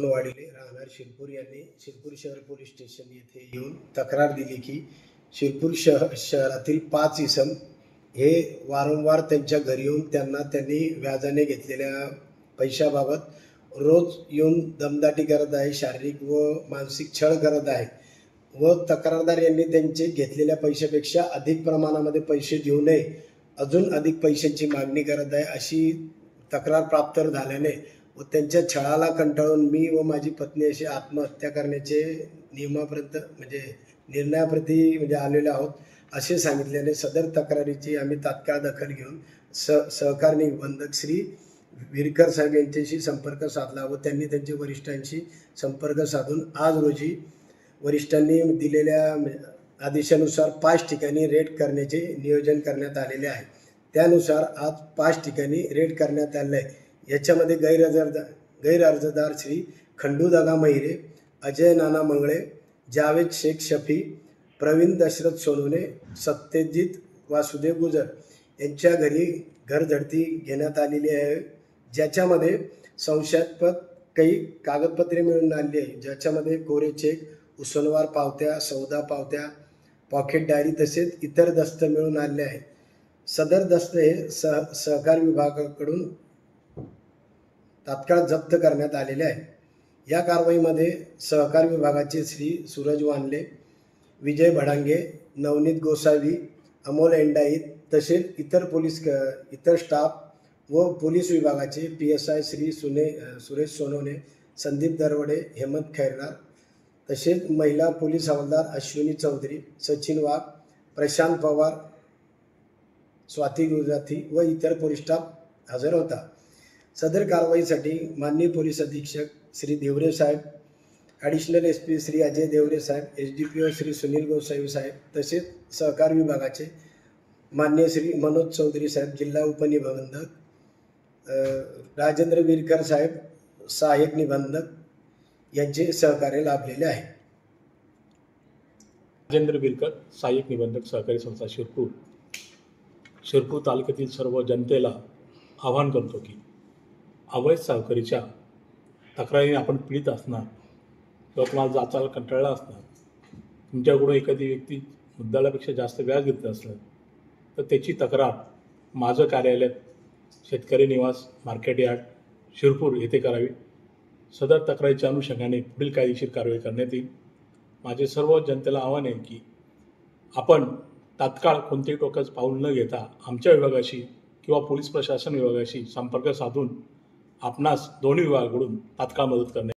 वाडिले राहणार शिरपूर यांनी शिरपूर शहर पोलीस स्टेशन येथे येऊन तक्रार दिली की शिरपूर शहरातील 5 इसम हे वारंवार त्यांच्या घरी येऊन त्यांनी व्याजाने घेतलेल्या पैशाबाबत रोज येऊन दमदाटी करत आहे, शारीरिक व मानसिक छळ करत आहे व तक्रारदार यांनी त्यांचे घेतलेल्या पैशापेक्षा अधिक प्रमाणामध्ये पैसे देऊ नये, अजून अधिक पैशांची मागणी करत आहे अशी तक्रार प्राप्त झाल्याने व त्यांच्या छळाला कंटाळून मी व माझी पत्नी अशी आत्महत्या करण्याचे निर्णयाप्रती आलेले आहोत असे सांगितल्याने सदर तक्रारीची आम्ही तात्काळ दखल घेऊन सहकार निबंधक श्री विरकर साहेब यांच्याशी संपर्क साधला व त्यांनी त्यांच्या वरिष्ठांशी संपर्क साधून आज रोजी वरिष्ठांनी दिलेल्या आदेशानुसार 5 ठिकाणी रेड करण्याचे नियोजन करण्यात आलेले आहे। त्यानुसार आज 5 ठिकाणी रेड करण्यात आले आहे। याच्यामध्ये गैरअर्जदार श्री खंडू दादा महिरे, अजय नाना मंगळे, जावेद शेख शफी, प्रवीण दशरथ सोनवणे, सत्यजित वासुदेव गुजर यांच्या घरी घरझडती घेण्यात आलेली आहे, ज्याच्यामध्ये संशयास्पद काही कागदपत्रे मिळून आली आहे, ज्याच्यामध्ये कोरे चेक, उसनवार पावत्या, सौदा पावत्या, पॉकेट डायरी तसेच इतर दस्त मिळून आले आहेत। सदर दस्त हे सहकार विभागाकडून तात्काळ जप्त करण्यात आलेले आहे। या कारवाईमध्ये सहकार विभागाचे श्री सूरज वानले, विजय भडांगे, नवनीत गोसावी, अमोल एंडाईत तसेच इतर स्टाफ व पोलीस विभागाचे PSI श्री सुरेश सोनवणे, संदीप दरवडे, हेमंत खैरनार तसेच महिला पोलीस हवालदार अश्विनी चौधरी, सचिन वाघ, प्रशांत पवार, स्वाती गुजराती व इतर पोलीस स्टाफ हजर होता। सदर कारवाईसाठी माननीय पोलीस अधीक्षक श्री देवरे साहेब, ॲडिशनल SP श्री अजय देवरे साहेब, SDPO श्री सुनील गोसावी साहेब तसेच सहकार विभागाचे माननीय श्री मनोज चौधरी साहेब, जिल्हा उपनिबंधक राजेंद्र विरकर साहेब, सहाय्यक निबंधक यांचे सहकार्य लाभलेले आहे। राजेंद्र विरकर, सहाय्यक निबंधक, सहकारी संस्था शिरपूर तालुक्यातील सर्व जनतेला आवाहन करतो की अवैध सावकारीच्या तक्रारीने आपण पीडित असणार किंवा तुम्हाला जाचाला कंटाळला असणार, तुमच्याकडून एखादी व्यक्ती मुद्दालापेक्षा जास्त व्याज घेत असलं तर त्याची तक्रार माझं कार्यालय शेतकरी निवास, मार्केट यार्ड, शिरपूर येथे करावी। सदर तक्रारीच्या अनुषंगाने पुढील कायदेशीर कारवाई करण्यात येईल। माझे सर्व जनतेला आव्हान आहे की आपण तात्काळ कोणतेही टोकाचं पाऊल न घेता आमच्या विभागाशी किंवा पोलीस प्रशासन विभागाशी संपर्क साधून आपणास दोन्ही विभागाकडून तात्काळ मदत करणे